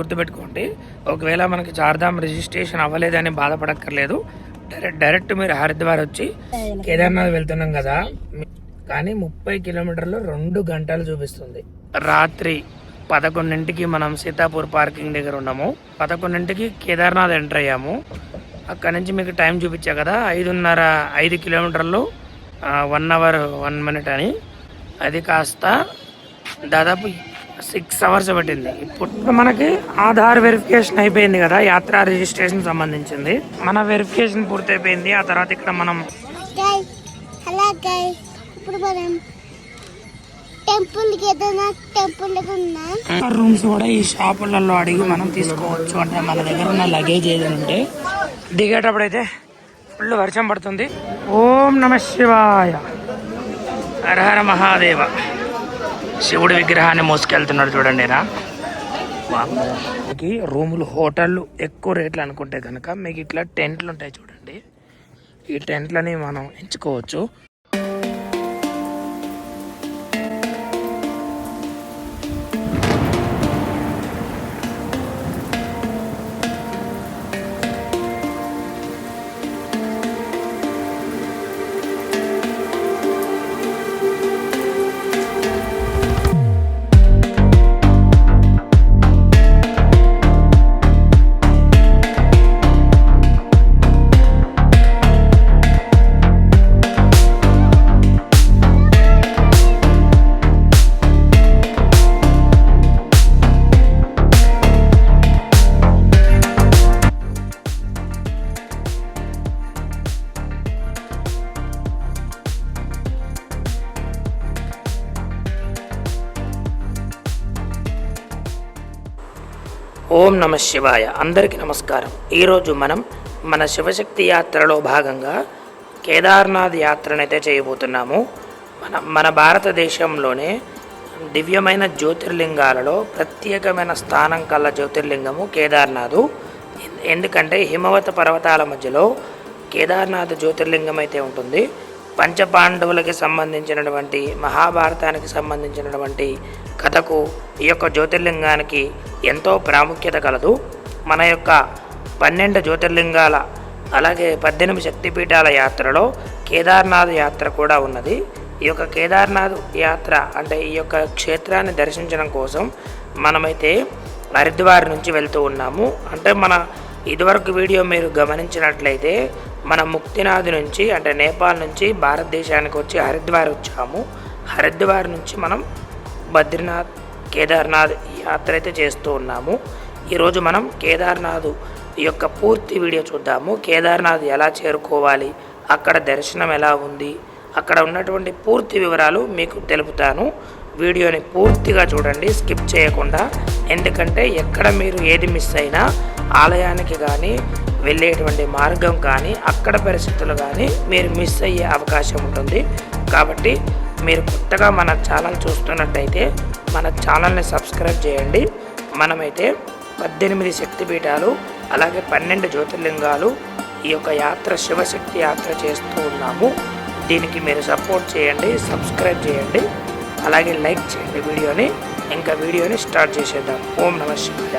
గుర్తుపెట్టుకోండి. ఒకవేళ మనకి చార్ధామ్ రిజిస్ట్రేషన్ అవ్వలేదని బాధపడక్కర్లేదు. డైరెక్ట్ మీరు హరిద్వార్ వచ్చి కేదార్నాథ్ వెళ్తున్నాం కదా, కానీ 30 కిలోమీటర్లు 2 గంటలు చూపిస్తుంది. రాత్రి 11ంటికి మనం సీతాపూర్ పార్కింగ్ దగ్గర ఉన్నాము. 11ంటికి కేదార్నాథ్ ఎంటర్ అయ్యాము. అక్కడ నుంచి మీకు టైం చూపించా కదా, 5 కిలోమీటర్లు 1 అవర్ 1 మినిట్ అని. అది కాస్త దాదాపు 6 అవర్స్ పట్టింది. ఇప్పుడు మనకి ఆధార్ వెరిఫికేషన్ అయిపోయింది కదా, యాత్ర రిజిస్ట్రేషన్ సంబంధించింది. మన వెరిఫికేషన్ పూర్తి అయిపోయింది. ఆ తర్వాత ఇక్కడ మనం రూమ్స్ కూడా ఈ షాపులలో అడిగి మనం తీసుకోవచ్చు. అంటే మన దగ్గర ఉన్న లగేజ్ ఏదైనా ఉంటే. దిగేటప్పుడు అయితే ఫుల్ వర్షం పడుతుంది. ఓం నమ శివాయ, హర హర మహాదేవ. శివుడి విగ్రహాన్ని మోసుకెళ్తున్నాడు చూడండి. రూములు హోటళ్ళు ఎక్కువ రేట్లు అనుకుంటే కనుక మీకు ఇట్లా టెంట్లు ఉంటాయి చూడండి. ఈ టెంట్లని మనం ఎంచుకోవచ్చు. ఓం నమ శివాయ. అందరికీ నమస్కారం. ఈరోజు మనం మన శివశక్తి యాత్రలో భాగంగా కేదార్నాథ్ యాత్రనైతే చేయబోతున్నాము. మన భారతదేశంలోనే దివ్యమైన జ్యోతిర్లింగాలలో ప్రత్యేకమైన స్థానం కల జ్యోతిర్లింగము కేదార్నాథ్. ఎందుకంటే హిమవత పర్వతాల మధ్యలో కేదార్నాథ్ జ్యోతిర్లింగం అయితే ఉంటుంది. పంచపాండవులకి సంబంధించినటువంటి, మహాభారతానికి సంబంధించినటువంటి కథకు ఈ యొక్క జ్యోతిర్లింగానికి ఎంతో ప్రాముఖ్యత కలదు. మన యొక్క 12 జ్యోతిర్లింగాల అలాగే 18 శక్తిపీఠాల యాత్రలో కేదార్నాథ్ యాత్ర కూడా ఉన్నది. ఈ యొక్క కేదార్నాథ్ యాత్ర అంటే ఈ యొక్క క్షేత్రాన్ని దర్శించడం కోసం మనమైతే హరిద్వార్ నుంచి వెళ్తూ ఉన్నాము. అంటే మన ఇదివరకు వీడియో మీరు గమనించినట్లయితే మన ముక్తినాథ్ నుంచి అంటే నేపాల్ నుంచి భారతదేశానికి వచ్చి హరిద్వార్ వచ్చాము. హరిద్వార్ నుంచి మనం బద్రీనాథ్, కేదార్నాథ్ యాత్ర అయితే చేస్తూ ఉన్నాము. ఈరోజు మనం కేదార్నాథ్ యొక్క పూర్తి వీడియో చూద్దాము. కేదార్నాథ్ ఎలా చేరుకోవాలి, అక్కడ దర్శనం ఎలా ఉంది, అక్కడ ఉన్నటువంటి పూర్తి వివరాలు మీకు తెలుపుతాను. వీడియోని పూర్తిగా చూడండి, స్కిప్ చేయకుండా. ఎందుకంటే ఎక్కడ మీరు ఏది మిస్ అయినా ఆలయానికి కానీ వెళ్ళేటువంటి మార్గం కానీ అక్కడ పరిస్థితులు కానీ మీరు మిస్ అయ్యే అవకాశం ఉంటుంది. కాబట్టి మీరు కొత్తగా మన ఛానల్ చూస్తున్నట్టయితే మన ఛానల్ని సబ్స్క్రైబ్ చేయండి. మనమైతే 18 శక్తిపీఠాలు అలాగే 12 జ్యోతిర్లింగాలు ఈ యొక్క యాత్ర శివశక్తి యాత్ర చేస్తూ ఉన్నాము. దీనికి మీరు సపోర్ట్ చేయండి, సబ్స్క్రైబ్ చేయండి, అలాగే లైక్ చేయండి వీడియోని. ఇంకా వీడియోని స్టార్ట్ చేసేద్దాం. ఓం నమ శివాయ.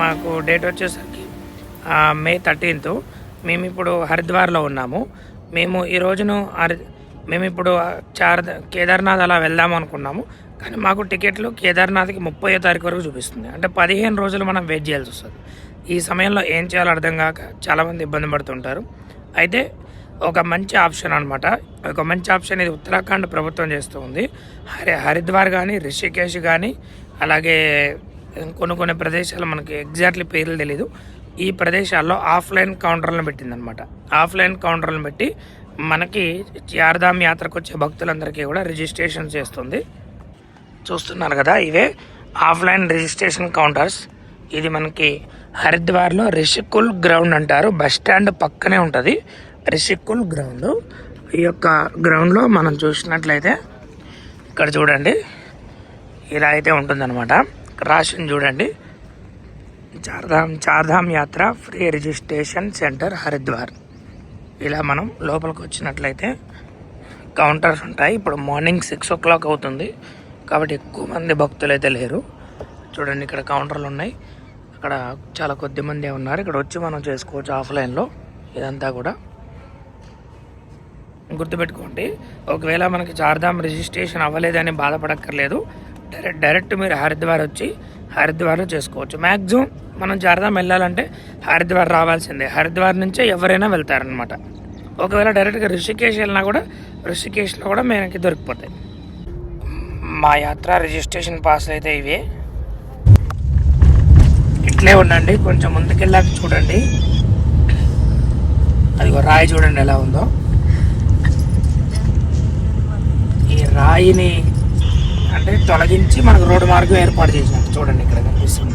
మాకు డేట్ వచ్చేసరికి మే 13th. మేము ఇప్పుడు హరిద్వార్లో ఉన్నాము. మేము ఈ రోజును మేము ఇప్పుడు కేదార్నాథ్ అలా వెళ్దాము అనుకున్నాము. కానీ మాకు టికెట్లు కేదార్నాథ్కి 30వ తారీఖు వరకు చూపిస్తుంది. అంటే 15 రోజులు మనం వెయిట్ చేయాల్సి వస్తుంది. ఈ సమయంలో ఏం చేయాలో అర్థం కాక చాలామంది ఇబ్బంది పడుతుంటారు. అయితే ఒక మంచి ఆప్షన్ అనమాట, ఒక మంచి ఆప్షన్ ఇది ఉత్తరాఖండ్ ప్రభుత్వం చేస్తూ ఉంది. హరిద్వార్ కానీ, రిషికేశ్ కానీ, అలాగే కొన్ని ప్రదేశాలు మనకి ఎగ్జాక్ట్లీ పేర్లు తెలీదు. ఈ ప్రదేశాల్లో ఆఫ్లైన్ కౌంటర్లను పెట్టిందనమాట. ఆఫ్లైన్ కౌంటర్లను పెట్టి మనకి చార్ధామ్ యాత్రకు వచ్చే భక్తులందరికీ కూడా రిజిస్ట్రేషన్ చేస్తుంది. చూస్తున్నారు కదా, ఇవే ఆఫ్లైన్ రిజిస్ట్రేషన్ కౌంటర్స్. ఇది మనకి హరిద్వార్లో రిషికుల్ గ్రౌండ్ అంటారు. బస్ స్టాండ్ పక్కనే ఉంటుంది రిషికుల్ గ్రౌండ్. ఈ యొక్క గ్రౌండ్లో మనం చూసినట్లయితే ఇక్కడ చూడండి, ఇలా అయితే ఉంటుందన్నమాట. రాషన్ చూడండి, చార్ధామ్ యాత్ర ఫ్రీ రిజిస్ట్రేషన్ సెంటర్ హరిద్వార్. ఇలా మనం లోపలికి వచ్చినట్లయితే కౌంటర్స్ ఉంటాయి. ఇప్పుడు మార్నింగ్ 6 o'clock అవుతుంది కాబట్టి ఎక్కువ మంది భక్తులు అయితే లేరు. చూడండి, ఇక్కడ కౌంటర్లు ఉన్నాయి. అక్కడ చాలా కొద్ది మంది ఉన్నారు. ఇక్కడ వచ్చి మనం చేసుకోవచ్చు ఆఫ్లైన్లో. ఇదంతా కూడా గుర్తుపెట్టుకోండి. ఒకవేళ మనకి చార్ధామ్ రిజిస్ట్రేషన్ అవ్వలేదని బాధపడక్కర్లేదు. డైరెక్ట్ మీరు హరిద్వార్ వచ్చి హరిద్వార్లో చేసుకోవచ్చు. మ్యాక్సిమం మనం చార్ధామ్ వెళ్ళాలంటే హరిద్వార్ రావాల్సిందే. హరిద్వార్ నుంచే ఎవరైనా వెళ్తారనమాట. ఒకవేళ డైరెక్ట్గా రిషికేష్ వెళ్ళినా కూడా రిషికేష్లో కూడా మనకి దొరికిపోతాయి. మా యాత్ర రిజిస్ట్రేషన్ పాస్ అయితే ఇవే. ఇట్లే ఉండండి, కొంచెం ముందుకెళ్ళాక చూడండి, అదిగో రాయి చూడండి ఎలా ఉందో. ఈ రాయిని అంటే తొలగించి మనకు రోడ్డు మార్గం ఏర్పాటు చేసినట్టు చూడండి, ఇక్కడ కనిపిస్తుంది.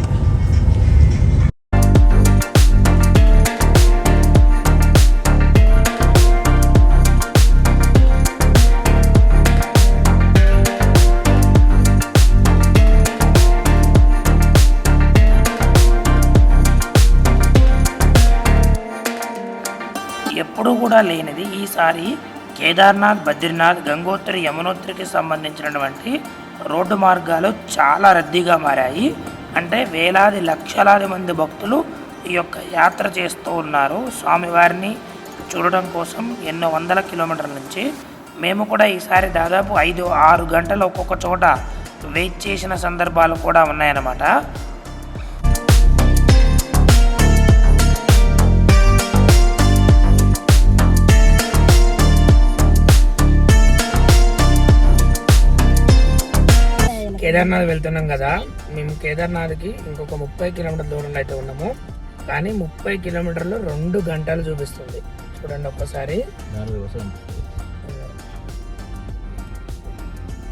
ఎప్పుడూ కూడా లేనిది ఈసారి కేదార్నాథ్, బద్రీనాథ్, గంగోత్రి, యమునోత్రికి సంబంధించినటువంటి రోడ్డు మార్గాలు చాలా రద్దీగా మారాయి. అంటే వేలాది లక్షలాది మంది భక్తులు ఈ యొక్క యాత్ర చేస్తూ ఉన్నారు స్వామివారిని చూడడం కోసం ఎన్నో వందల కిలోమీటర్ల నుంచి. మేము కూడా ఈసారి దాదాపు 5-6 గంటలు ఒక్కొక్క చోట వెయిట్ చేసిన సందర్భాలు కూడా ఉన్నాయన్నమాట. కేదార్నాథ్ వెళ్తున్నాం కదా, మేము కేదార్నాథ్కి ఇంకొక 30 కిలోమీటర్ల దూరంలో అయితే ఉన్నాము. కానీ 30 కిలోమీటర్లు 2 గంటలు చూపిస్తుంది. చూడండి ఒక్కసారి,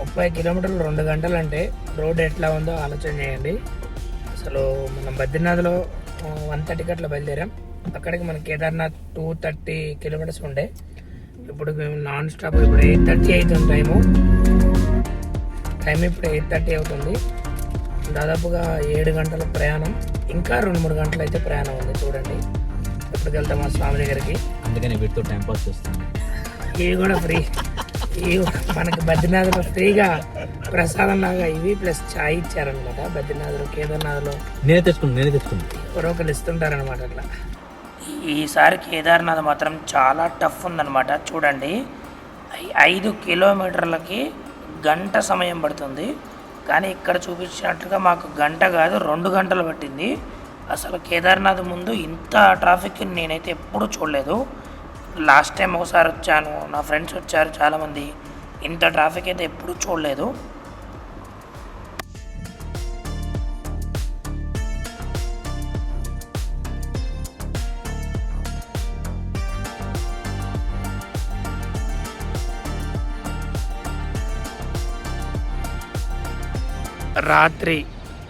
30 కిలోమీటర్లు 2 గంటలు అంటే రోడ్ ఎట్లా ఉందో ఆలోచన చేయండి. అసలు మనం బద్రీనాథ్లో 1:30కి అట్లా బయలుదేరాం. అక్కడికి మన కేదార్నాథ్ 230 కిలోమీటర్స్ ఉండే. ఇప్పుడు మేము నాన్ స్టాప్, ఇప్పుడు 8:30 అవుతుంది టైం ఇప్పుడు 8:30 అవుతుంది. దాదాపుగా 7 గంటల ప్రయాణం, ఇంకా 2-3 గంటలు అయితే ప్రయాణం ఉంది. చూడండి ఎప్పటికి వెళ్తాం మా స్వామి దగ్గరికి. అందుకని వీటితో టైం పాస్ చేస్తాం. ఇవి కూడా ఫ్రీ, ఇవి మనకి బద్రీనాథ్లో ఫ్రీగా ప్రసాదం లాగా ఇవి ప్లస్ చాయ్ ఇచ్చారనమాట. బద్రీనాథ్లో, కేదార్నాథ్లో నేనే తెచ్చుకున్నాను, ఎవరో ఒకరు ఇస్తుంటారనమాట. అట్లా ఈసారి కేదార్నాథ్ మాత్రం చాలా టఫ్ ఉందన్నమాట. చూడండి, 5 కిలోమీటర్లకి గంట సమయం పడుతుంది. కానీ ఇక్కడ చూపించినట్లుగా మాకు గంట కాదు 2 గంటలు పట్టింది. అసలు కేదార్నాథ్ ముందు ఇంత ట్రాఫిక్ నేనైతే ఎప్పుడూ చూడలేదు. లాస్ట్ టైం ఒకసారి వచ్చాను, నా ఫ్రెండ్స్ వచ్చారు చాలామంది, ఇంత ట్రాఫిక్ అయితే ఎప్పుడూ చూడలేదు. రాత్రి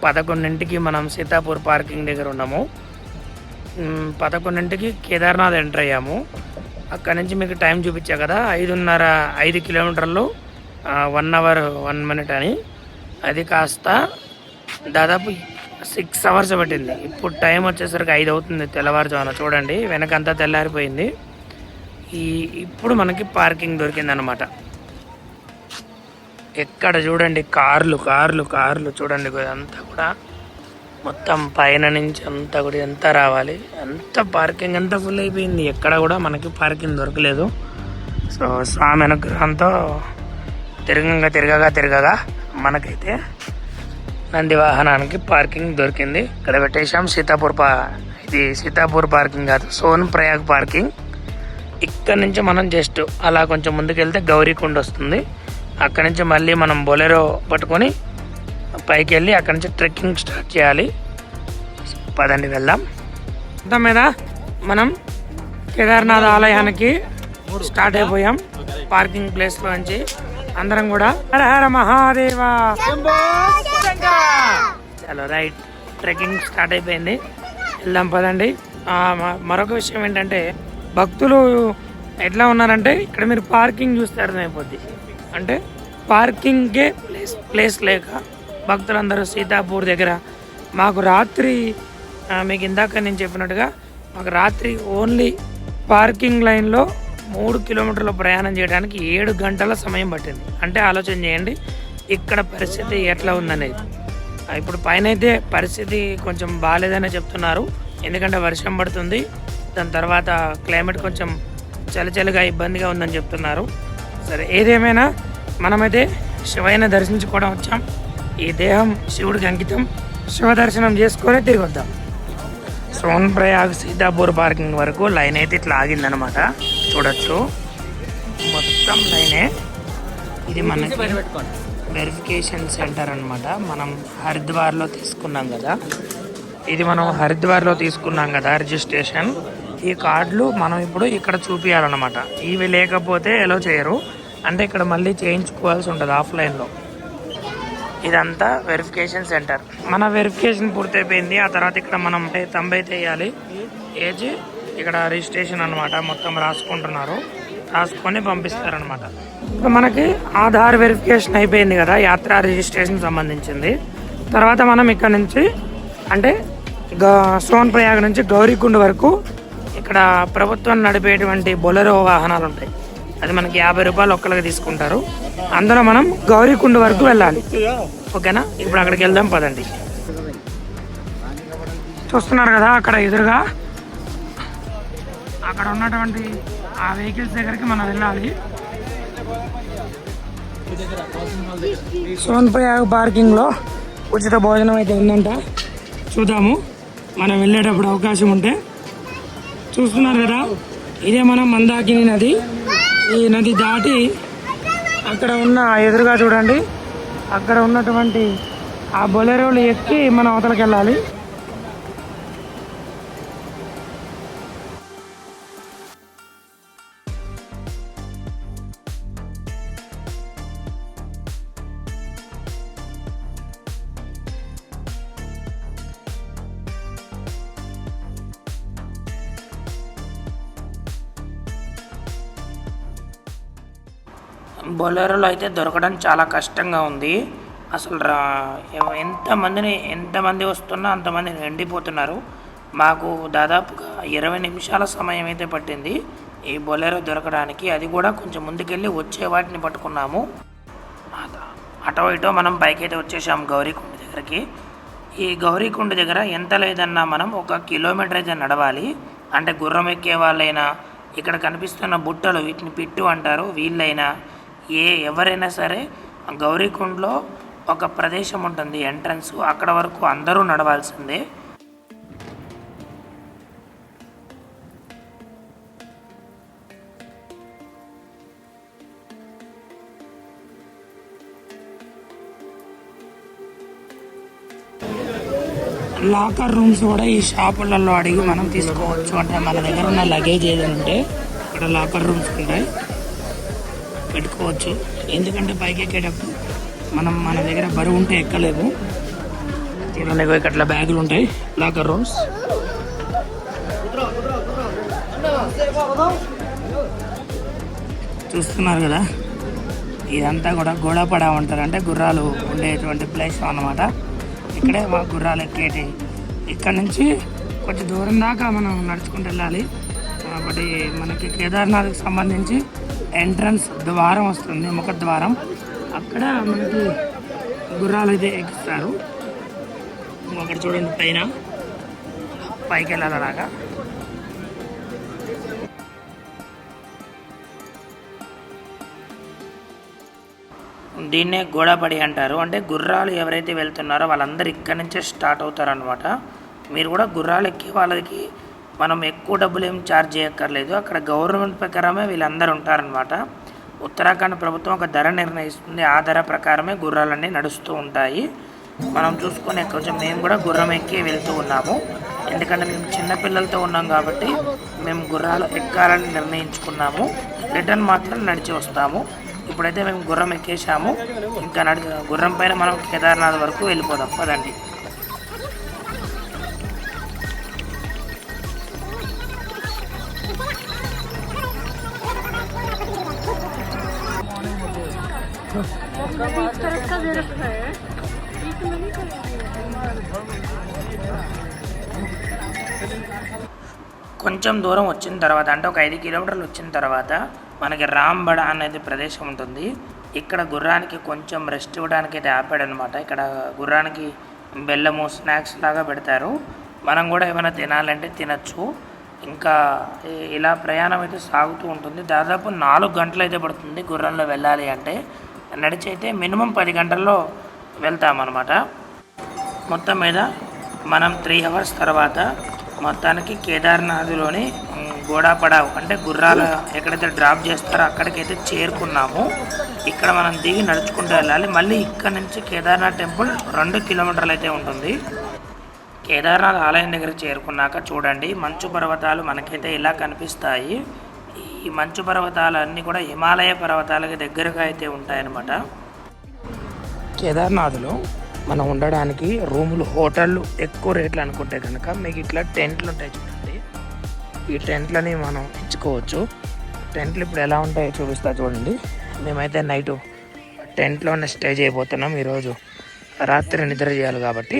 11ంటికి మనం సీతాపూర్ పార్కింగ్ దగ్గర ఉన్నాము. 11ంటికి కేదార్నాథ్ ఎంటర్ అయ్యాము. అక్కడి నుంచి మీకు టైం చూపించా కదా, 5 కిలోమీటర్లు 1 hour 1 minute అని. అది కాస్త దాదాపు 6 hours పట్టింది. ఇప్పుడు టైం వచ్చేసరికి 5 అవుతుంది తెల్లవారుజామున. చూడండి వెనకంతా తెల్లారిపోయింది. ఇప్పుడు మనకి పార్కింగ్ దొరికిందనమాట. ఎక్కడ చూడండి కార్లు చూడండి, అంతా కూడా మొత్తం పైన నుంచి అంతా కూడా ఎంత రావాలి, అంత పార్కింగ్ అంతా ఫుల్ అయిపోయింది. ఎక్కడ కూడా మనకి పార్కింగ్ దొరకలేదు. సో స్వామి అనుగ్రహంతో తిరగగా మనకైతే నంది వాహనానికి పార్కింగ్ దొరికింది. ఇక్కడ పెట్టేశాం. ఇది సీతాపూర్ పార్కింగ్ కాదు, సోన్ ప్రయాగ్ పార్కింగ్. ఇక్కడ నుంచి మనం జస్ట్ అలా కొంచెం ముందుకెళ్తే గౌరీకుండ వస్తుంది. అక్కడి నుంచి మళ్ళీ మనం బొలెరో పట్టుకొని పైకి వెళ్ళి అక్కడి నుంచి ట్రెక్కింగ్ స్టార్ట్ చేయాలి. పదండి వెళ్దాం. మొత్తం మీద మనం కేదార్నాథ్ ఆలయానికి స్టార్ట్ అయిపోయాం. పార్కింగ్ ప్లేస్లో నుంచి అందరం కూడా హర హర మహాదేవా. చలో రైట్, ట్రెక్కింగ్ స్టార్ట్ అయిపోయింది, వెళ్దాం పదండి. మరొక విషయం ఏంటంటే భక్తులు ఎట్లా ఉన్నారంటే ఇక్కడ మీరు పార్కింగ్ చూస్తే అర్థమైపోద్ది. అంటే పార్కింగ్కే ప్లేస్ లేక భక్తులందరూ సీతాపూర్ దగ్గర మాకు రాత్రి మీకు ఇందాక నేను చెప్పినట్టుగా మాకు రాత్రి ఓన్లీ పార్కింగ్ లైన్లో 3 కిలోమీటర్ల ప్రయాణం చేయడానికి 7 గంటల సమయం పట్టింది. అంటే ఆలోచన చేయండి ఇక్కడ పరిస్థితి ఎట్లా ఉందనేది. ఇప్పుడు పైన అయితే పరిస్థితి కొంచెం బాగాలేదనే చెప్తున్నారు, ఎందుకంటే వర్షం పడుతుంది, దాని తర్వాత క్లైమేట్ కొంచెం చలిగా ఇబ్బందిగా ఉందని చెప్తున్నారు. సరే ఏదేమైనా మనమైతే శివయ్యని దర్శించుకోవడం వచ్చాం. ఈ దేహం శివుడికి అంకితం, శివ దర్శనం చేసుకొని తిరిగి వద్దాం. సోన్ప్రయాగ్ సీతాపూర్ పార్కింగ్ వరకు లైన్ అయితే ఇట్లా ఆగిందనమాట, చూడొచ్చు మొత్తం లైనే. ఇది మనకి వెరిఫికేషన్ సెంటర్ అనమాట. మనం హరిద్వార్లో తీసుకున్నాం కదా, ఇది మనం హరిద్వార్లో తీసుకున్నాం కదా రిజిస్ట్రేషన్. ఈ కార్డులు మనం ఇప్పుడు ఇక్కడ చూపించాలన్నమాట. ఇవి లేకపోతే ఎలా చేయరు, అంటే ఇక్కడ మళ్ళీ చేయించుకోవాల్సి ఉంటుంది ఆఫ్లైన్లో. ఇదంతా వెరిఫికేషన్ సెంటర్. మన వెరిఫికేషన్ పూర్తయిపోయింది. ఆ తర్వాత ఇక్కడ మనం తంబైతే వేయాలి, ఏజ్ ఇక్కడ రిజిస్ట్రేషన్ అనమాట. మొత్తం రాసుకుంటున్నారు, రాసుకొని పంపిస్తారనమాట. ఇప్పుడు మనకి ఆధార్ వెరిఫికేషన్ అయిపోయింది కదా, యాత్ర రిజిస్ట్రేషన్ సంబంధించింది. తర్వాత మనం ఇక్కడ నుంచి అంటే సోన్ప్రయాగ్ నుంచి గౌరీకుండ్ వరకు ఇక్కడ ప్రభుత్వం నడిపేటువంటి బొలెరో వాహనాలు ఉంటాయి. అది మనకి 50 రూపాయలు ఒక్కరికి తీసుకుంటారు. అందులో మనం గౌరీకుండ్ వరకు వెళ్ళాలి, ఓకేనా? ఇప్పుడు అక్కడికి వెళ్దాం పదండి. చూస్తున్నారు కదా అక్కడ ఎదురుగా అక్కడ ఉన్నటువంటి ఆ వెహికల్స్ దగ్గరికి మనం వెళ్ళాలి. సోన్ప్రయాగ్ పార్కింగ్లో ఉచిత భోజనం అయితే ఉందంట, చూద్దాము మనం వెళ్ళేటప్పుడు అవకాశం ఉంటే. చూస్తున్నారు కదా ఇదే మనం మందాకిని నది. ఈ నది దాటి అక్కడ ఉన్న ఎదురుగా చూడండి, అక్కడ ఉన్నటువంటి ఆ బొలెరోలు ఎక్కి మనం అవతలకి వెళ్ళాలి. బొలెరోలో అయితే దొరకడం చాలా కష్టంగా ఉంది అసలు. ఎంతమంది వస్తున్నా అంతమంది ఎండిపోతున్నారు. మాకు దాదాపుగా 20 నిమిషాల సమయం అయితే పట్టింది ఈ బొలెరో దొరకడానికి. అది కూడా కొంచెం ముందుకెళ్ళి వచ్చే వాటిని పట్టుకున్నాము. అటో ఇటో మనం పైకి అయితే వచ్చేసాము గౌరీకుండ దగ్గరికి. ఈ గౌరీకుండ దగ్గర ఎంత లేదన్నా మనం 1 కిలోమీటర్ అయితే నడవాలి. అంటే గుర్రం ఎక్కే వాళ్ళైనా, ఇక్కడ కనిపిస్తున్న బుట్టలు వీటిని పిట్టు అంటారు, వీళ్ళైనా ఎవరైనా సరే గౌరీకుండలో ఒక ప్రదేశం ఉంటుంది ఎంట్రన్స్, అక్కడ వరకు అందరూ నడవాల్సిందే. లాకర్ రూమ్స్ కూడా ఈ షాపులలో అడిగి మనం తీసుకోవచ్చు. అంటే మన దగ్గర ఉన్న లగేజ్ ఏదైనా ఉంటే ఇక్కడ లాకర్ రూమ్స్ ఉంటాయి, పెట్టుకోవచ్చు. ఎందుకంటే పైకి ఎక్కేటప్పుడు మన దగ్గర బరువు ఉంటే ఎక్కలేము. చూడండి ఇక్కడ బ్యాగులు ఉంటాయి, లాకర్ రూమ్స్. చూస్తున్నారు కదా ఇదంతా కూడా గోడాపడ ఉంటారు, అంటే గుర్రాలు ఉండేటువంటి ప్లేస్ అన్నమాట. ఇక్కడే మా గుర్రాలు ఎక్కేటి. ఇక్కడ నుంచి కొంచెం దూరం దాకా మనం నడుచుకుంటూ వెళ్ళాలి. కాబట్టి మనకి కేదార్నాథ్కి సంబంధించి ఎంట్రన్స్ ద్వారం వస్తుంది, ముఖద్వారం. అక్కడ మనకి గుర్రాలు అయితే ఎక్కిస్తారు. అక్కడ చూడండి పైకి వెళ్ళాలి అలాగా. దీన్నే గోడాపడి అంటారు. అంటే గుర్రాలు ఎవరైతే వెళ్తున్నారో వాళ్ళందరూ ఇక్కడి నుంచే స్టార్ట్ అవుతారనమాట. మీరు కూడా గుర్రాలు ఎక్కే వాళ్ళకి మనం ఎక్కువ డబ్బులు ఏం ఛార్జ్ చేయక్కర్లేదు. అక్కడ గవర్నమెంట్ ప్రకారమే వీళ్ళందరూ ఉంటారనమాట. ఉత్తరాఖండ్ ప్రభుత్వం ఒక ధర నిర్ణయిస్తుంది, ఆ ధర ప్రకారమే గుర్రాలన్నీ నడుస్తూ ఉంటాయి. మనం చూసుకునే కొంచెం మేము కూడా గుర్రం ఎక్కి వెళ్తూ ఉన్నాము. ఎందుకంటే మేము చిన్నపిల్లలతో ఉన్నాం కాబట్టి మేము గుర్రాలు ఎక్కాలని నిర్ణయించుకున్నాము. రిటర్న్ మాత్రం నడిచి వస్తాము. ఇప్పుడైతే మేము గుర్రం ఎక్కేసాము. ఇంకా గుర్రం పైన మనం కేదార్నాథ్ వరకు వెళ్ళిపోదాం పదండి. కొంచెం దూరం వచ్చిన తర్వాత అంటే ఒక 5 కిలోమీటర్లు వచ్చిన తర్వాత మనకి రాంబడ అనేది ప్రదేశం ఉంటుంది. ఇక్కడ గుర్రానికి కొంచెం రెస్ట్ ఇవ్వడానికి అయితే ఆపాడనమాట. ఇక్కడ గుర్రానికి బెల్లము స్నాక్స్ లాగా పెడతారు. మనం కూడా ఏమైనా తినాలంటే తినచ్చు. ఇంకా ఇలా ప్రయాణం అయితే సాగుతూ ఉంటుంది. దాదాపు 4 గంటలు అయితే పడుతుంది గుర్రంలో వెళ్ళాలి అంటే. నడిచి అయితే మినిమం 10 గంటల్లో వెళ్తామన్నమాట. మొత్తం మీద మనం 3 అవర్స్ తర్వాత మొత్తానికి కేదార్నాథ్లోని గోడాపడావ్ అంటే గుర్రాల ఎక్కడైతే డ్రాప్ చేస్తారో అక్కడికైతే చేరుకున్నాము. ఇక్కడ మనం దిగి నడుచుకుంటూ వెళ్ళాలి. మళ్ళీ ఇక్కడ నుంచి కేదార్నాథ్ టెంపుల్ 2 కిలోమీటర్లు అయితే ఉంటుంది. కేదార్నాథ్ ఆలయం దగ్గరికి చేరుకున్నాక చూడండి మంచు పర్వతాలు మనకైతే ఇలా కనిపిస్తాయి. ఈ మంచు పర్వతాలు అన్నీ కూడా హిమాలయ పర్వతాలకి దగ్గరగా అయితే ఉంటాయన్నమాట. కేదార్నాథ్లో మనం ఉండడానికి రూములు హోటళ్ళు ఎక్కువ రేట్లు అనుకుంటే కనుక మీకు ఇట్లా టెంట్లు ఉంటాయి చూడండి. ఈ టెంట్లని మనం ఇచ్చుకోవచ్చు. టెంట్లు ఇప్పుడు ఎలా ఉంటాయో చూపిస్తా చూడండి. మేమైతే నైటు టెంట్లోనే స్టే చేయబోతున్నాం. ఈరోజు రాత్రి నిద్ర చేయాలి కాబట్టి.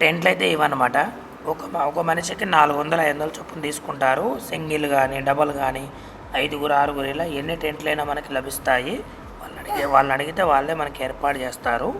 టెంట్లు అయితే ఇవన్నమాట. ఒక మనిషికి 400-500 చొప్పున తీసుకుంటారు. సింగిల్ కానీ డబల్ కానీ 5-6 ఇలా ఎన్ని టెంట్లైనా మనకి లభిస్తాయి. వాళ్ళని అడిగితే వాళ్ళే మనకి ఏర్పాటు చేస్తారు.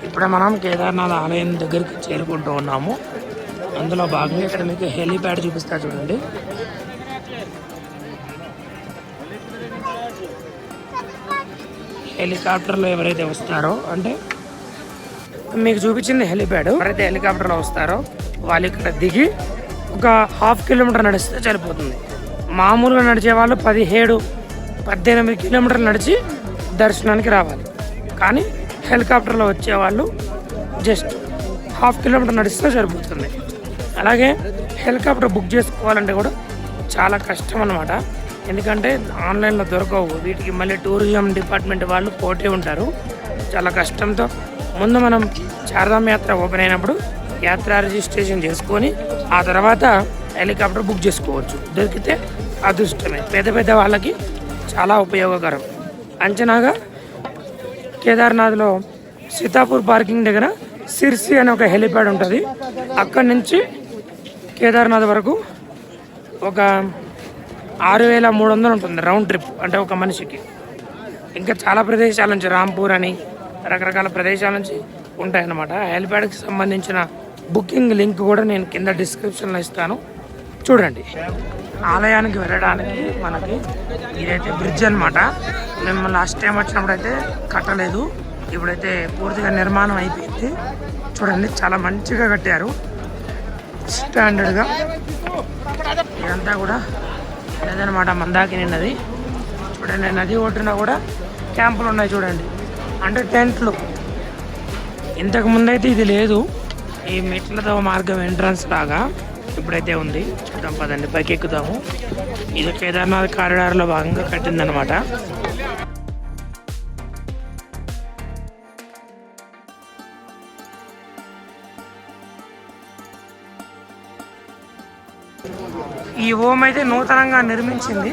ఇప్పుడే మనం కేదార్నాథ్ ఆలయం దగ్గరికి చేరుకుంటూ ఉన్నాము. అందులో భాగంగా ఇక్కడ మీకు హెలీప్యాడ్ చూపిస్తా చూడండి. హెలికాప్టర్లో ఎవరైతే వస్తారో అంటే మీకు చూపించింది హెలీప్యాడ్. ఎవరైతే హెలికాప్టర్లో వస్తారో వాళ్ళు ఇక్కడ దిగి ఒక 1/2 కిలోమీటర్ నడిస్తే సరిపోతుంది. మామూలుగా నడిచే వాళ్ళు 17-18 కిలోమీటర్లు నడిచి దర్శనానికి రావాలి. కానీ హెలికాప్టర్లో వచ్చేవాళ్ళు జస్ట్ 1/2 కిలోమీటర్ నడిస్తే సరిపోతుంది. అలాగే హెలికాప్టర్ బుక్ చేసుకోవాలంటే కూడా చాలా కష్టం అన్నమాట. ఎందుకంటే ఆన్లైన్లో దొరకవు. వీటికి మళ్ళీ టూరిజం డిపార్ట్మెంట్ వాళ్ళు పోటీ ఉంటారు. చాలా కష్టంతో ముందు మనం చార్ధామ్ యాత్ర ఓపెన్ అయినప్పుడు యాత్ర రిజిస్ట్రేషన్ చేసుకొని ఆ తర్వాత హెలికాప్టర్ బుక్ చేసుకోవచ్చు. దొరికితే అదృష్టమే. పెద్ద వాళ్ళకి చాలా ఉపయోగకరం. అంచనాగా కేదార్నాథ్లో సీతాపూర్ పార్కింగ్ దగ్గర సిర్సి అనే ఒక హెలిప్యాడ్ ఉంటుంది. అక్కడి నుంచి కేదార్నాథ్ వరకు ఒక 6,300 ఉంటుంది రౌండ్ ట్రిప్, అంటే ఒక మనిషికి. ఇంకా చాలా ప్రదేశాల నుంచి రాంపూర్ అని రకరకాల ప్రదేశాల నుంచి ఉంటాయన్నమాట. హెలిప్యాడ్కి సంబంధించిన బుకింగ్ లింక్ కూడా నేను కింద డిస్క్రిప్షన్లో ఇస్తాను, చూడండి. ఆలయానికి వెళ్ళడానికి మనకి ఇదైతే బ్రిడ్జ్ అనమాట. మేము లాస్ట్ టైం వచ్చినప్పుడు అయితే కట్టలేదు, ఇప్పుడైతే పూర్తిగా నిర్మాణం అయిపోయింది. చూడండి చాలా మంచిగా కట్టారు, స్టాండర్డ్గా. ఇదంతా కూడా లేదనమాట మందాకిని నది. చూడండి నది ఒడ్డున కూడా క్యాంపులు ఉన్నాయి చూడండి, అంటే టెంట్లు. ఇంతకు ముందైతే ఇది లేదు, ఈ మెట్లతో మార్గం ఎంట్రన్స్ లాగా ఇప్పుడైతే ఉంది. చూద్దాం పదండి, పైకి ఎక్కుదాము. ఇది కేదార్నాథ్ కారిడార్లో భాగంగా కట్టిందనమాట. ఈ ఓం అయితే నూతనంగా నిర్మించింది.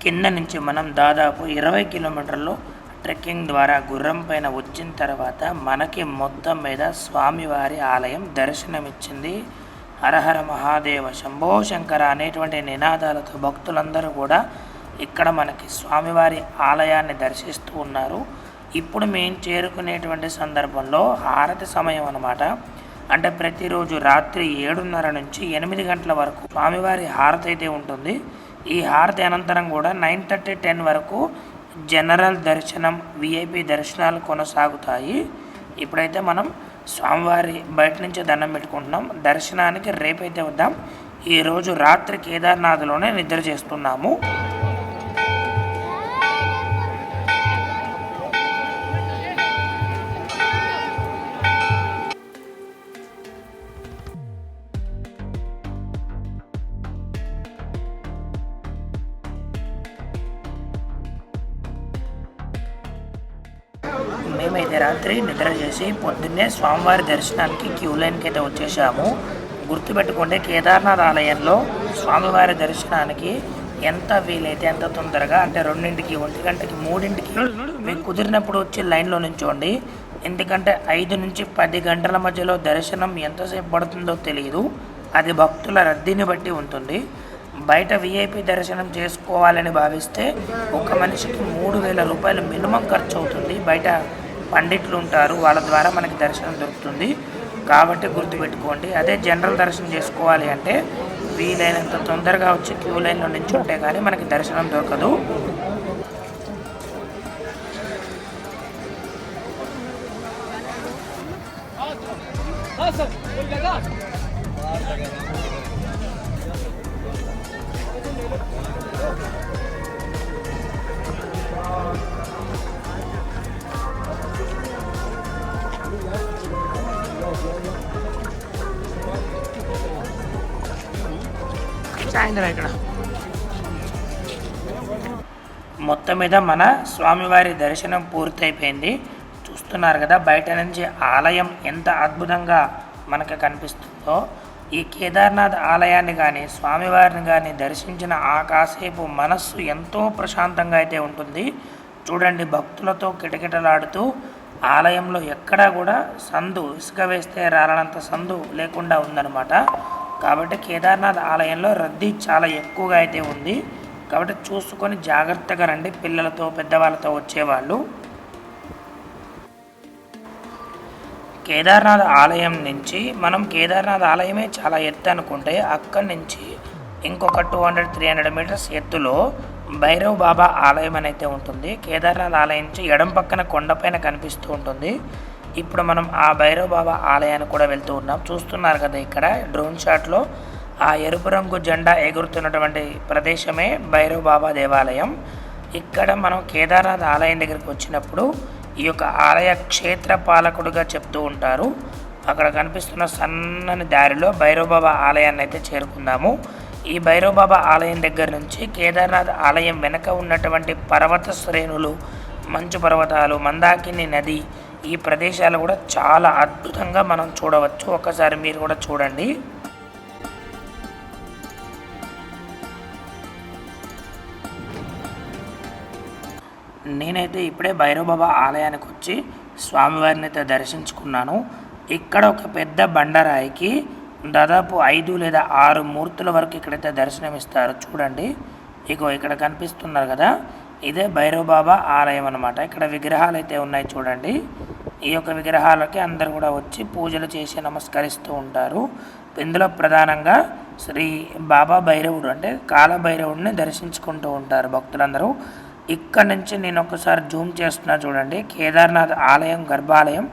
కింద నుంచి మనం దాదాపు 20 కిలోమీటర్లు ట్రెక్కింగ్ ద్వారా గుర్రం పైన వచ్చిన తర్వాత మనకి మొత్తం మీద స్వామివారి ఆలయం దర్శనమిచ్చింది. హరహర మహాదేవ శంభో శంకర అనేటువంటి నినాదాలతో భక్తులందరూ కూడా ఇక్కడ మనకి స్వామివారి ఆలయాన్ని దర్శిస్తూ ఉన్నారు. ఇప్పుడు మేము చేరుకునేటువంటి సందర్భంలో హారతి సమయం అన్నమాట. అంటే ప్రతిరోజు రాత్రి 7:30 నుంచి 8 గంటల వరకు స్వామివారి హారతి అయితే ఉంటుంది. ఈ హారతి అనంతరం కూడా 9:30, 10 వరకు జనరల్ దర్శనం, విఐపి దర్శనాలు కొనసాగుతాయి. ఇప్పుడైతే మనం స్వామివారి బయట నుంచి దండం పెట్టుకుంటున్నాం. దర్శనానికి రేపైతే వద్దాం. ఈరోజు రాత్రి కేదార్నాథ్లోనే నిద్ర చేస్తున్నాము. మేమైతే రాత్రి నిద్ర చేసి పొద్దున్నే స్వామివారి దర్శనానికి క్యూ లైన్కి అయితే వచ్చేసాము. గుర్తుపెట్టుకుంటే కేదార్నాథ్ ఆలయంలో స్వామివారి దర్శనానికి ఎంత వీలైతే అంత తొందరగా, అంటే 2ంటికి, 1 గంటకి, 3ంటికి మీకు కుదిరినప్పుడు వచ్చి లైన్లో నుంచోండి. ఎందుకంటే 5 నుంచి 10 గంటల మధ్యలో దర్శనం ఎంతసేపు పడుతుందో తెలియదు. అది భక్తుల రద్దీని బట్టి ఉంటుంది. బయట విఐపి దర్శనం చేసుకోవాలని భావిస్తే ఒక మనిషికి 3,000 రూపాయలు మినిమం ఖర్చు అవుతుంది. బయట పండిట్లు ఉంటారు, వాళ్ళ ద్వారా మనకి దర్శనం దొరుకుతుంది. కాబట్టి గుర్తుపెట్టుకోండి. అదే జనరల్ దర్శనం చేసుకోవాలి అంటే వీలైనంత తొందరగా వచ్చి క్యూ లైన్లో నుంచి ఉంటే కానీ మనకి దర్శనం దొరకదు. సాయంత్రం ఇక్కడ మొత్తం మీద మన స్వామివారి దర్శనం పూర్తయిపోయింది. చూస్తున్నారు కదా బయట నుంచి ఆలయం ఎంత అద్భుతంగా మనకు కనిపిస్తుందో. ఈ కేదార్నాథ్ ఆలయాన్ని కానీ స్వామివారిని కానీ దర్శించిన ఆ కాసేపు మనస్సు ఎంతో ప్రశాంతంగా అయితే ఉంటుంది. చూడండి, భక్తులతో కిటకిటలాడుతూ ఆలయంలో ఎక్కడా కూడా సందు, ఇసుక వేస్తే రాలనంత సందు లేకుండా ఉందన్నమాట. కాబట్టి కేదార్నాథ్ ఆలయంలో రద్దీ చాలా ఎక్కువగా అయితే ఉంది. కాబట్టి చూసుకొని జాగ్రత్తగా రండి, పిల్లలతో పెద్దవాళ్ళతో వచ్చేవాళ్ళు. కేదార్నాథ్ ఆలయం నుంచి మనం కేదార్నాథ్ ఆలయమే చాలా ఎత్తు అనుకుంటే అక్కడి నుంచి ఇంకొక 200-300 మీటర్స్ ఎత్తులో భైరవ్ బాబా ఆలయం అయితే ఉంటుంది. కేదార్నాథ్ ఆలయం నుంచి ఎడం పక్కన కొండపైన కనిపిస్తూ ఉంటుంది. ఇప్పుడు మనం ఆ భైరవ్ బాబా ఆలయానికి కూడా వెళ్తూ ఉన్నాం. చూస్తున్నారు కదా ఇక్కడ డ్రోన్ షాట్లో ఆ ఎరుపు రంగు జెండా ఎగురుతున్నటువంటి ప్రదేశమే భైరవ్ బాబా దేవాలయం. ఇక్కడ మనం కేదార్నాథ్ ఆలయం దగ్గరికి వచ్చినప్పుడు ఈ యొక్క ఆలయ క్షేత్ర పాలకుడుగా చెప్తూ ఉంటారు. అక్కడ కనిపిస్తున్న సన్నని దారిలో భైరవ్ బాబా ఆలయాన్ని అయితే చేరుకుందాము. ఈ భైరవ్ బాబా ఆలయం దగ్గర నుంచి కేదార్నాథ్ ఆలయం వెనక ఉన్నటువంటి పర్వత శ్రేణులు, మంచు పర్వతాలు, మందాకిని నది, ఈ ప్రదేశాలు కూడా చాలా అద్భుతంగా మనం చూడవచ్చు. ఒకసారి మీరు కూడా చూడండి. నేనైతే ఇప్పుడే భైరవ్ బాబా ఆలయానికి వచ్చి స్వామివారిని అయితే దర్శించుకున్నాను. ఇక్కడ ఒక పెద్ద బండరాయికి దాదాపు 5 లేదా 6 మూర్తుల వరకు ఇక్కడైతే దర్శనమిస్తారు. చూడండి, ఇగో ఇక్కడ కనిపిస్తున్నారు కదా, ఇదే భైరవ్ బాబా ఆలయం అన్నమాట. ఇక్కడ విగ్రహాలు అయితే ఉన్నాయి చూడండి. ఈ యొక్క విగ్రహాలకి అందరు కూడా వచ్చి పూజలు చేసి నమస్కరిస్తూ ఉంటారు. ఇందులో ప్రధానంగా శ్రీ బాబా భైరవుడు అంటే కాలభైరవుడిని దర్శించుకుంటూ ఉంటారు భక్తులందరూ. ఇక్కడ నుంచి నేను ఒకసారి జూమ్ చేస్తున్నా చూడండి. కేదార్నాథ్ ఆలయం గర్భాలయం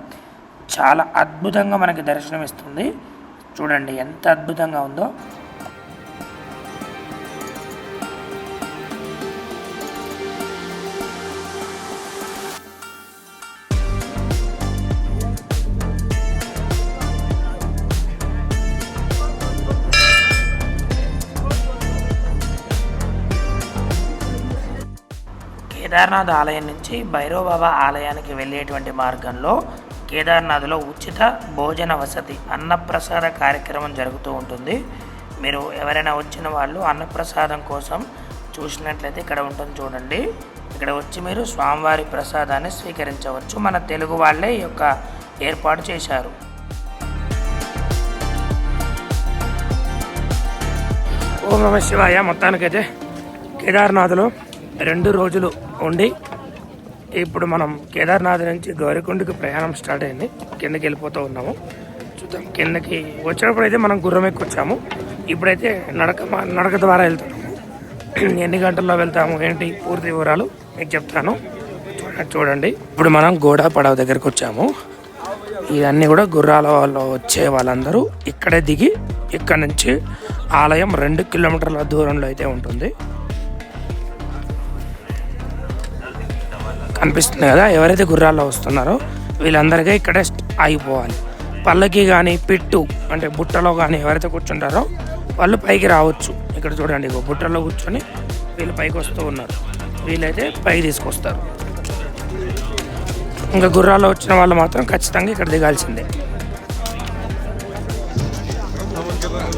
చాలా అద్భుతంగా మనకి దర్శనమిస్తుంది. చూడండి ఎంత అద్భుతంగా ఉందో. కేదార్నాథ్ ఆలయం నుంచి భైరవ్ బాబా ఆలయానికి వెళ్ళేటువంటి మార్గంలో కేదార్నాథ్లో ఉచిత భోజన వసతి అన్నప్రసాద కార్యక్రమం జరుగుతూ ఉంటుంది. మీరు ఎవరైనా వచ్చిన వాళ్ళు అన్నప్రసాదం కోసం చూసినట్లయితే ఇక్కడ ఉంటుంది చూడండి. ఇక్కడ వచ్చి మీరు స్వామివారి ప్రసాదాన్ని స్వీకరించవచ్చు. మన తెలుగు వాళ్ళే ఈ యొక్క ఏర్పాటు చేశారు. ఓం నమ శివాయ. మొత్తానికైతే కేదార్నాథ్లో 2 రోజులు ఉండి ఇప్పుడు మనం కేదార్నాథ్ నుంచి గౌరీకొండకి ప్రయాణం స్టార్ట్ అయింది. కిందకి వెళ్ళిపోతూ ఉన్నాము. చూద్దాం. కిందకి వచ్చినప్పుడు అయితే మనం గుర్రం ఎక్కి వచ్చాము. ఇప్పుడైతే నడక ద్వారా వెళ్తున్నాము. ఎన్ని గంటల్లో వెళ్తాము ఏంటి పూర్తి వివరాలు మీకు చెప్తాను. చూడండి. ఇప్పుడు మనం గోడా పడవ దగ్గరికి వచ్చాము. ఇవన్నీ కూడా గుర్రాల వాళ్ళు వచ్చే వాళ్ళందరూ ఇక్కడే దిగి ఇక్కడ నుంచి ఆలయం 2 కిలోమీటర్ల దూరంలో అయితే ఉంటుంది. కనిపిస్తుంది కదా, ఎవరైతే గుర్రాల్లో వస్తున్నారో వీళ్ళందరికీ ఇక్కడే ఆగిపోవాలి. పల్లకి కానీ పిట్టు అంటే బుట్టలో కానీ ఎవరైతే కూర్చుంటారో వాళ్ళు పైకి రావచ్చు. ఇక్కడ చూడండి, బుట్టలో కూర్చొని వీళ్ళు పైకి వస్తూ ఉన్నారు. వీళ్ళైతే పైకి తీసుకొస్తారు. ఇంకా గుర్రాల్లో వచ్చిన వాళ్ళు మాత్రం ఖచ్చితంగా ఇక్కడ దిగాల్సిందే.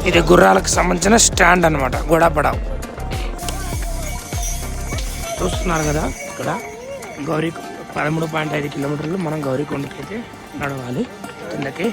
ఇది గుర్రాలకు సంబంధించిన స్టాండ్ అనమాట, గోడాపడావ్. చూస్తున్నారు కదా, ఇక్కడ గౌరీకొండ 13.5 కిలోమీటర్లు మనం గౌరీకొండకి అయితే నడవాలి కిందకి.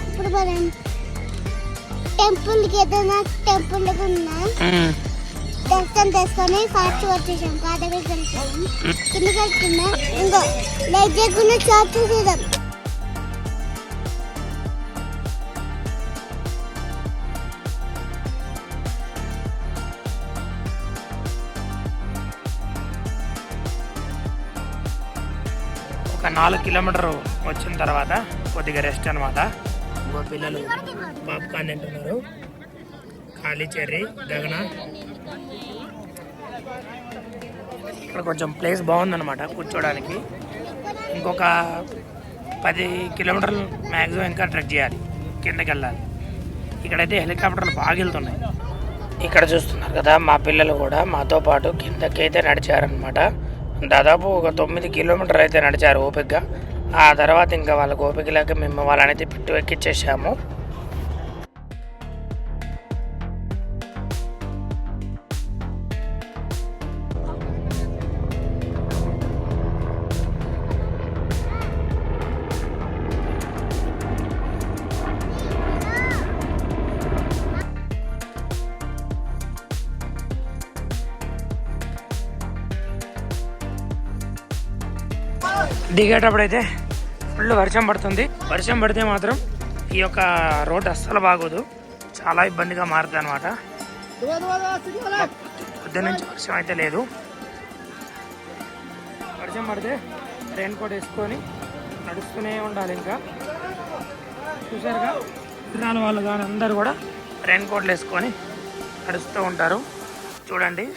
ఇప్పుడు మనం టెంపుల్కి ఏదైనా టెంపుల్ దర్శనం చేసుకొని ఫాస్ట్ వచ్చేసాం. కాదకి వెళ్తాం, కిందకి వెళ్తున్నాం. ఇంకో లైట్ చేయకుండా చాట్ చూసేద్దాం. ఒక 4 కిలోమీటర్ వచ్చిన తర్వాత కొద్దిగా రెస్ట్ అనమాట. ఇంకో పిల్లలు పాప్కార్న్ తింటున్నారు. ఖాళీ చెర్రీ, గగన. ఇక్కడ కొంచెం ప్లేస్ బాగుందన్నమాట కూర్చోడానికి. ఇంకొక 10 కిలోమీటర్లు మ్యాక్సిమం ఇంకా ట్రెక్ చేయాలి, కిందకి వెళ్ళాలి. ఇక్కడైతే హెలికాప్టర్లు బాగా వెళ్తున్నాయి. ఇక్కడ చూస్తున్నారు కదా, మా పిల్లలు కూడా మాతో పాటు కిందకి అయితే నడిచారనమాట. దాదాపు ఒక 9 కిలోమీటర్లు అయితే నడిచారు ఓపికగా. ఆ తర్వాత ఇంకా వాళ్ళకి ఓపిక లేక మేము వాళ్ళనైతే పిట్టు ఎక్కిచ్చేసాము. దిగేటప్పుడు అయితే ఫుల్ వర్షం పడుతుంది. వర్షం పడితే మాత్రం ఈ యొక్క రోడ్ అస్సలు బాగోదు, చాలా ఇబ్బందిగా మారుతుంది అనమాట. పొద్దు నుంచి వర్షం అయితే లేదు. వర్షం పడితే రెయిన్ కోట్ వేసుకొని నడుస్తూనే ఉండాలి. ఇంకా చూసారుగా, గుర్రాల వాళ్ళు కానీ అందరూ కూడా రెయిన్ కోట్లు వేసుకొని నడుస్తూ ఉంటారు. చూడండి,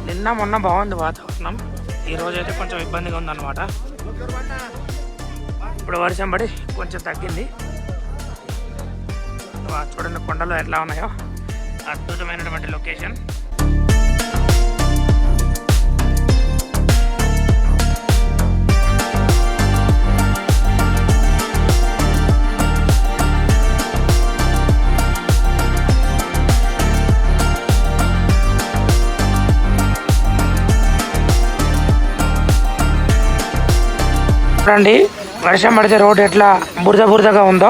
నిన్న మొన్న బాగుంది వాతావరణం, ఈరోజు అయితే కొంచెం ఇబ్బందిగా ఉందన్నమాట. ఇప్పుడు వర్షం పడి కొంచెం తగ్గింది. చూడండి కొండలు ఎట్లా ఉన్నాయో, అద్భుతమైనటువంటి లొకేషన్. చూడండి వర్షం పడితే రోడ్ ఎట్లా బురదగా ఉందో.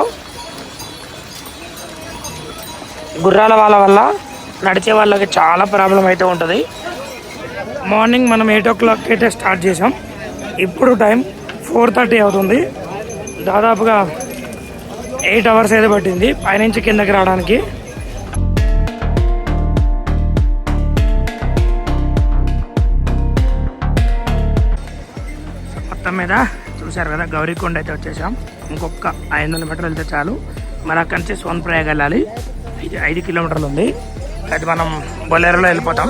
గుర్రాల వాళ్ళ వల్ల నడిచే వాళ్ళకి చాలా ప్రాబ్లం అయితే ఉంటుంది. మార్నింగ్ మనం 8 o'clock అయితే స్టార్ట్ చేసాం. ఇప్పుడు టైం 4:30 అవుతుంది. దాదాపుగా 8 hours అయితే పట్టింది పైనుంచి కిందకి రావడానికి. మొత్తం మీద చూసారు కదా, గౌరీకొండ అయితే వచ్చేసాం. ఇంకొక 500 మీటర్లు వెళ్తే చాలు. మరి అక్కడి నుంచి సోన్ప్రయాగ్ వెళ్ళాలి. 5 కిలోమీటర్లు ఉంది. అయితే మనం బొలేరోలో వెళ్ళిపోతాం.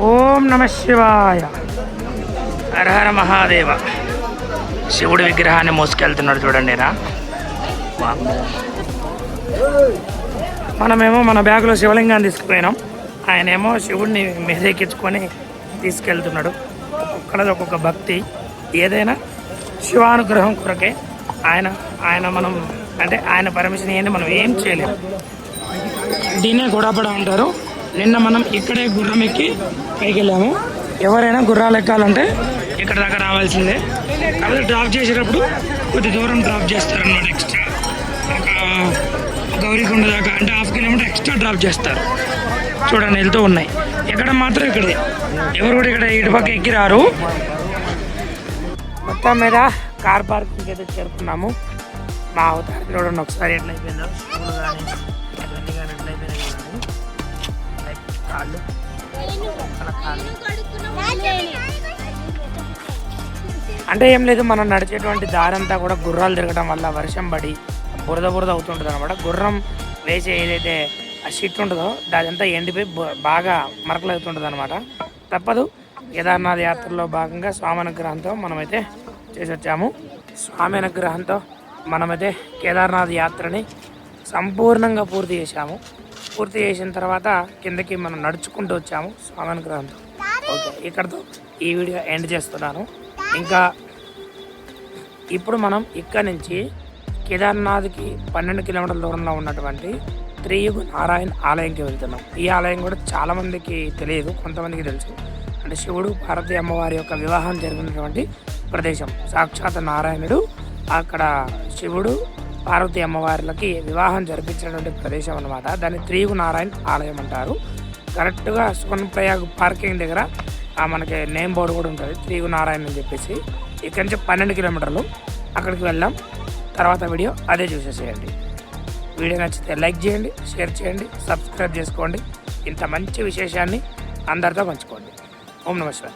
ఓం నమ శివాయ. హర హర మహాదేవ. శివుడి విగ్రహాన్ని మోసుకెళ్తున్నాడు చూడండి రా. మనమేమో మన బ్యాగులో శివలింగాన్ని తీసుకుపోయినాం, ఆయనేమో శివుడిని మీదెక్కించుకొని తీసుకెళ్తున్నాడు. ఒక్కొక్కరిది ఒక్కొక్క భక్తి. ఏదైనా శివానుగ్రహం కొరకే. ఆయన మనం అంటే ఆయన పర్మిషన్ ఏంటి, మనం ఏం చేయలేము. దీన్నే గుడాపడ అంటారు. నిన్న మనం ఇక్కడే గుర్రం ఎక్కి పైకి వెళ్ళాము. ఎవరైనా గుర్రాలు ఎక్కాలంటే ఇక్కడ దాకా రావాల్సిందే. కాబట్టి డ్రాప్ చేసేటప్పుడు కొద్ది దూరం డ్రాప్ చేస్తారన్నమాట. ఎక్స్ట్రా ఒక గౌరీకొండ దాకా అంటే 1/2 కిలోమీటర్ ఎక్స్ట్రా డ్రాప్ చేస్తారు. చూడండి వెళ్తూ ఉన్నాయి. ఎక్కడ మాత్రం ఇక్కడే, ఎవరు కూడా ఇక్కడ ఇటుపక్క ఎక్కి రారు. మొత్తం మీద కార్ పార్కింగ్ అయితే చేరుకున్నాము. మా అవతారం చూడండి ఒకసారి ఎట్లయిపోయిందో. స్కూల్ కానీ ఇవన్నీ కానీ ఎట్లయిపోయినాయి చూడండి. కాళ్ళు అంటే ఏం లేదు, మనం నడిచేటువంటి దారంతా కూడా గుర్రాలు తిరగడం వల్ల వర్షం పడి బురద అవుతుంటుంది అనమాట. గుర్రం వేసే ఏదైతే ఆ షిట్ ఉంటుందో అదంతా ఎండిపోయి బాగా మరకలు అవుతుంటుంది అనమాట. తప్పదు. కేదార్నాథ్ యాత్రలో భాగంగా స్వామి అనుగ్రహంతో మనమైతే చేసి వచ్చాము. స్వామి అనుగ్రహంతో మనమైతే కేదార్నాథ్ యాత్రని సంపూర్ణంగా పూర్తి చేశాము. పూర్తి చేసిన తర్వాత కిందకి మనం నడుచుకుంటూ వచ్చాము స్వామి అనుగ్రహంతో. ఓకే, ఇక్కడతో ఈ వీడియో ఎండ్ చేస్తున్నాను. ఇంకా ఇప్పుడు మనం ఇక్కడ నుంచి కేదార్నాథ్కి 12 కిలోమీటర్ల దూరంలో ఉన్నటువంటి త్రియుగ నారాయణ ఆలయంకి వెళ్తున్నాం. ఈ ఆలయం కూడా చాలామందికి తెలియదు, కొంతమందికి తెలుసు. అంటే శివుడు పార్వతీ అమ్మవారి యొక్క వివాహం జరిగినటువంటి ప్రదేశం. సాక్షాత్ నారాయణుడు అక్కడ శివుడు పార్వతీ అమ్మవార్లకి వివాహం జరిపించినటువంటి ప్రదేశం అన్నమాట. దాన్ని త్రియుగ నారాయణ ఆలయం అంటారు. కరెక్ట్గా సువర్ణప్రయాగ్ పార్కింగ్ దగ్గర మనకి నేమ్ బోర్డు కూడా ఉంటుంది, త్రియుగ నారాయణ అని చెప్పేసి. ఇక్కడి నుంచి 12 కిలోమీటర్లు అక్కడికి వెళ్దాం. తర్వాత వీడియో అదే చూసేసేయండి. వీడియో నచ్చితే లైక్ చేయండి, షేర్ చేయండి, సబ్స్క్రైబ్ చేసుకోండి. ఇంత మంచి విశేషాన్ని అందరితో పంచుకోండి. ఓం నమః శివాయ.